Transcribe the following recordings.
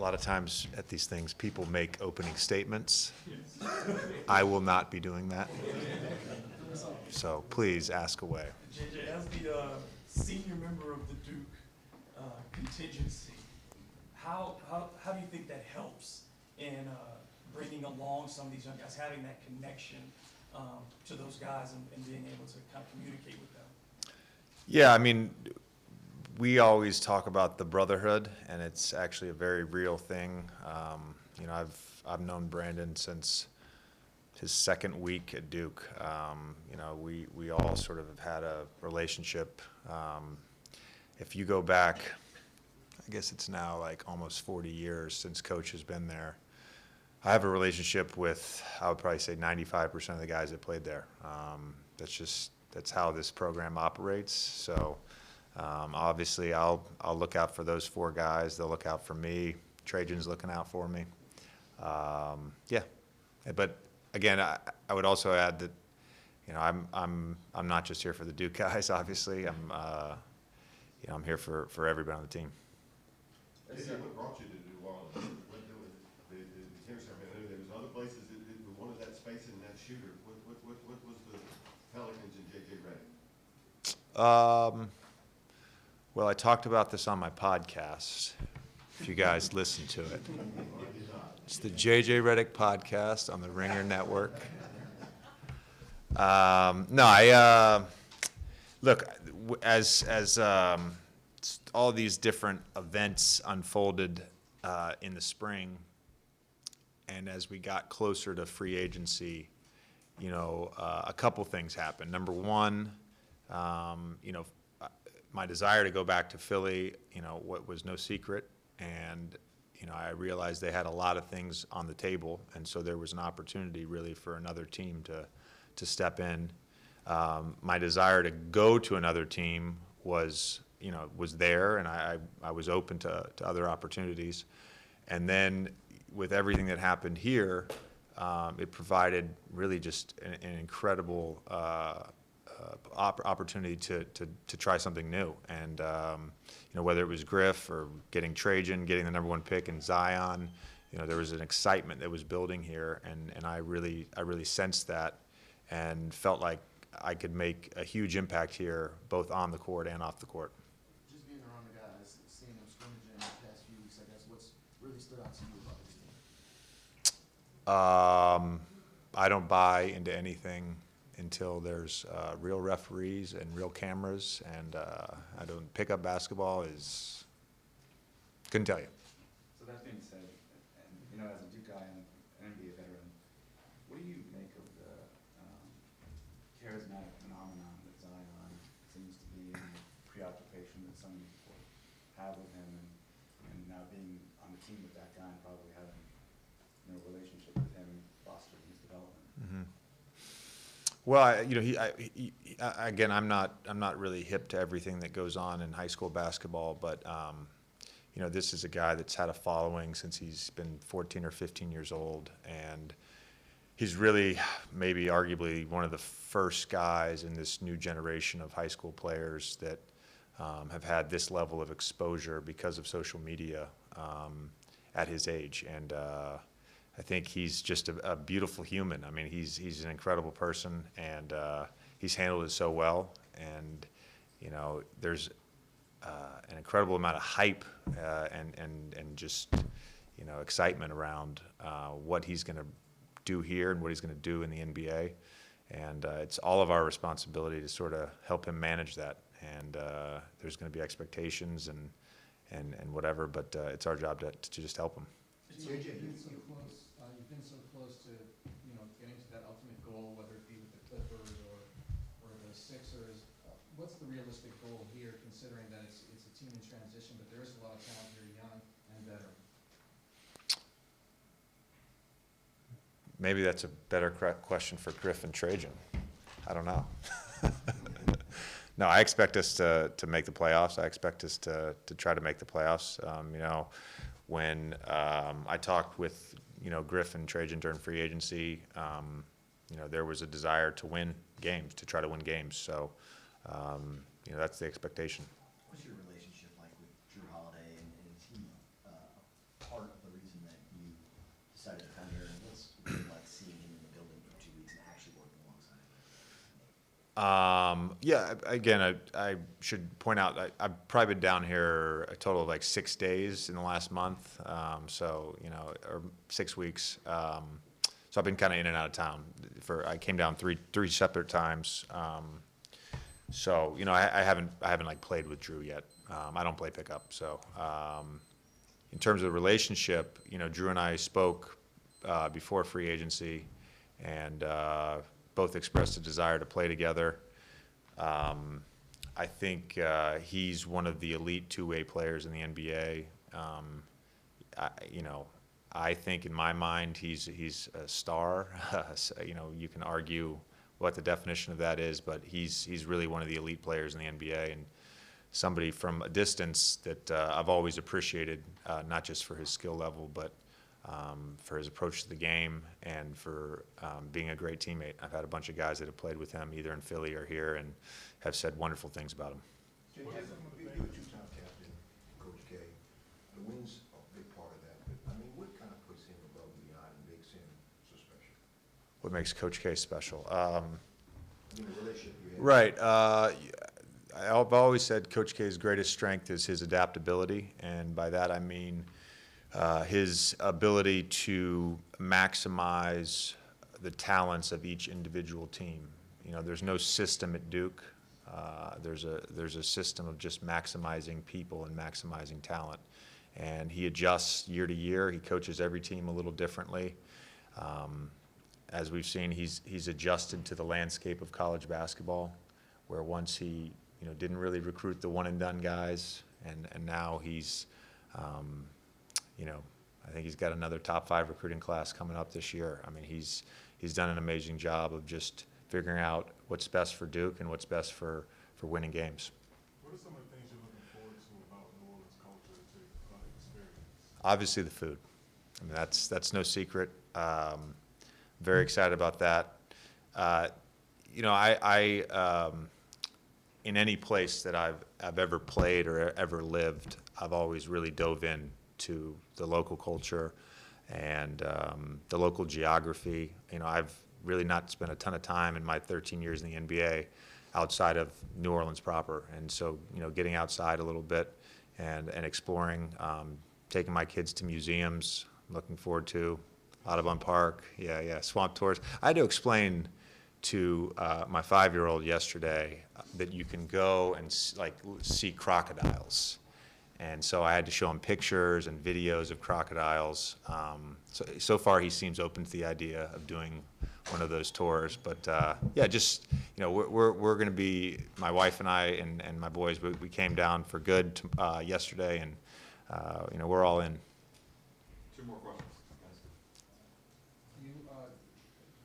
A lot of times at these things, people make opening statements. I will not be doing that. So please ask away. JJ, as the senior member of the Duke contingency, how do you think that helps in bringing along some of these young guys, having that connection to those guys and being able to kind of communicate with them? Yeah, I mean, we always talk about the brotherhood, and it's actually a very real thing. I've known Brandon since his second week at Duke. We all sort of have had a relationship. If you go back, I guess it's now like almost 40 years since Coach has been there. I have a relationship with, I would probably say 95% of the guys that played there. That's how this program operates. So obviously I'll look out for those four guys. They'll look out for me. Trajan's looking out for me. Yeah, but again, I would also add that, I'm not just here for the Duke guys. Obviously, I'm here for everybody on the team. What brought you to New Orleans? There was other places that wanted that space in that shooter. What was the Pelicans and JJ Redick? Well, I talked about this on my podcast. If you guys listen to it, it's the JJ Redick podcast on the Ringer Network. Look, as all these different events unfolded in the spring, and as we got closer to free agency, a couple things happened. Number one, my desire to go back to Philly, what was no secret, and I realized they had a lot of things on the table, and so there was an opportunity really for another team to step in. My desire to go to another team was there, and I was open to other opportunities. And then with everything that happened here, it provided really just an incredible opportunity to try something new. And whether it was Griff or getting Trajan, getting the #1 pick in Zion, there was an excitement that was building here, and I really sensed that and felt like I could make a huge impact here, both on the court and off the court. Just being around the guys, seeing them scrimmaging in the past few weeks, I guess, what's really stood out to you about this team? I don't buy into anything until there's real referees and real cameras, and I don't pick up basketball couldn't tell you. So that being said, and as a Duke guy and an NBA veteran, what do you make of the charismatic phenomenon that Zion seems to be, and the preoccupation that some people have with him, and now being on the team with that guy and probably having a relationship with him fostering his development? Mm-hmm. Well, again, I'm not really hip to everything that goes on in high school basketball, but this is a guy that's had a following since he's been 14 or 15 years old, and he's really maybe arguably one of the first guys in this new generation of high school players that have had this level of exposure because of social media at his age. And I think he's just a beautiful human. I mean, he's an incredible person, and he's handled it so well. And there's an incredible amount of hype and just excitement around what he's going to do here and what he's going to do in the NBA. And it's all of our responsibility to sort of help him manage that. And there's going to be expectations and whatever, but it's our job to just help him. JJ, you've been so close to getting to that ultimate goal, whether it be with the Clippers or the Sixers. What's the realistic goal here, considering that it's a team in transition, but there is a lot of talent here, young and veteran? Maybe that's a better question for Griff and Trajan. I don't know. No, I expect us to make the playoffs. I expect us to try to make the playoffs. When I talked with Griff and Trajan during free agency, there was a desire to win games, to try to win games. So that's the expectation. What's your relationship like with Jrue Holiday, and is he part side defender, and what's it been like seeing him in the building for 2 weeks and actually working alongside him? Yeah, again, I should point out, I've probably been down here a total of like 6 days in the last month, so, you know, or 6 weeks. So I've been kind of in and out of town. I came down three separate times. So, you know, I haven't like played with Jrue yet. I don't play pickup. So in terms of the relationship, you know, Jrue and I spoke before free agency, and both expressed a desire to play together. I think he's one of the elite two-way players in the NBA. You know, I think in my mind he's a star. You know, you can argue what the definition of that is, but he's really one of the elite players in the NBA, and somebody from a distance that I've always appreciated, not just for his skill level, but for his approach to the game and for being a great teammate. I've had a bunch of guys that have played with him either in Philly or here and have said wonderful things about him. JJ, you're a two-time captain, Coach K. The wins are a big part of that, but I mean, what kind of puts him above and beyond and makes him so special? What makes Coach K special? I mean, the relationship you have. Right. I've always said Coach K's greatest strength is his adaptability, and by that I mean his ability to maximize the talents of each individual team. You know, there's no system at Duke. There's a system of just maximizing people and maximizing talent, and he adjusts year to year. He coaches every team a little differently. As we've seen, he's adjusted to the landscape of college basketball, where once he didn't really recruit the one and done guys, and now he's I think he's got another top 5 recruiting class coming up this year. I mean, he's done an amazing job of just figuring out what's best for Duke and what's best for winning games. What are some of the things you're looking forward to about New Orleans culture to experience? Obviously the food. I mean, that's no secret. Very excited about that. You know, I in any place that I've ever played or ever lived, I've always really dove in to the local culture and the local geography. You know, I've really not spent a ton of time in my 13 years in the NBA outside of New Orleans proper, and so getting outside a little bit and exploring, taking my kids to museums. I'm looking forward to Audubon Park, swamp tours. I had to explain to my 5-year-old yesterday that you can go and see crocodiles. And so I had to show him pictures and videos of crocodiles. So far he seems open to the idea of doing one of those tours. But just we're going to be, my wife and I and my boys. We came down for good yesterday, and we're all in. 2 more questions.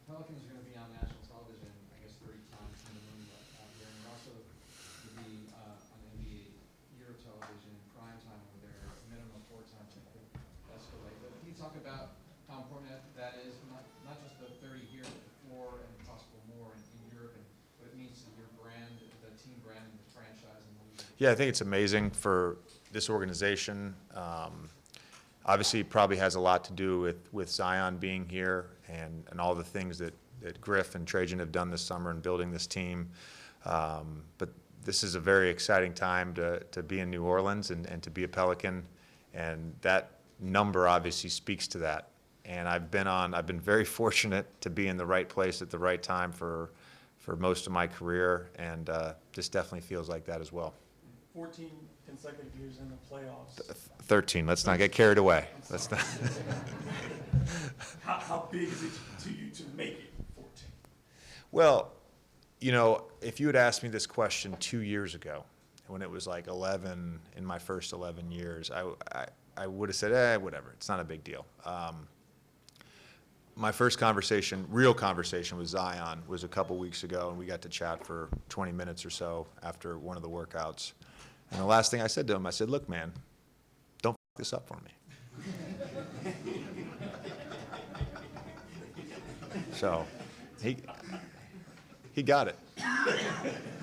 Pelicans are going to be on national television, I guess 30 times minimum here, and you're also going to be on NBA Euro television, prime time over there, minimum 4 times. I think that's the way. But can you talk about how important that is, not just the 30 here, but the 4 and possible more in Europe, and what it means to your brand, the team brand, and the franchise and the league? Yeah, I think it's amazing for this organization. Obviously, it probably has a lot to do with Zion being here and all the things that Griff and Trajan have done this summer in building this team. But this is a very exciting time to be in New Orleans and to be a Pelican, and that number obviously speaks to that. And I've been very fortunate to be in the right place at the right time for most of my career, and this definitely feels like that as well. 14 consecutive years in the playoffs. 13. Let's not get carried away. Let's not. How big is it to you to make it 14? Well, if you had asked me this question 2 years ago, when it was like 11 in my first 11 years, I would have said, whatever. It's not a big deal. My first real conversation with Zion was a couple weeks ago, and we got to chat for 20 minutes or so after one of the workouts. And the last thing I said to him, I said, "Look, man, don't f this up for me." So he got it.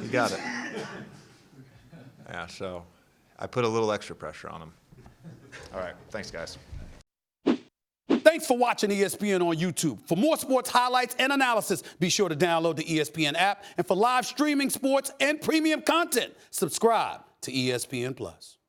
He got it. Yeah, so I put a little extra pressure on him. All right, thanks, guys. Thank Thanks for watching ESPN on YouTube. For more sports highlights and analysis, be sure to download the ESPN app. And for live streaming sports and premium content, subscribe to ESPN+.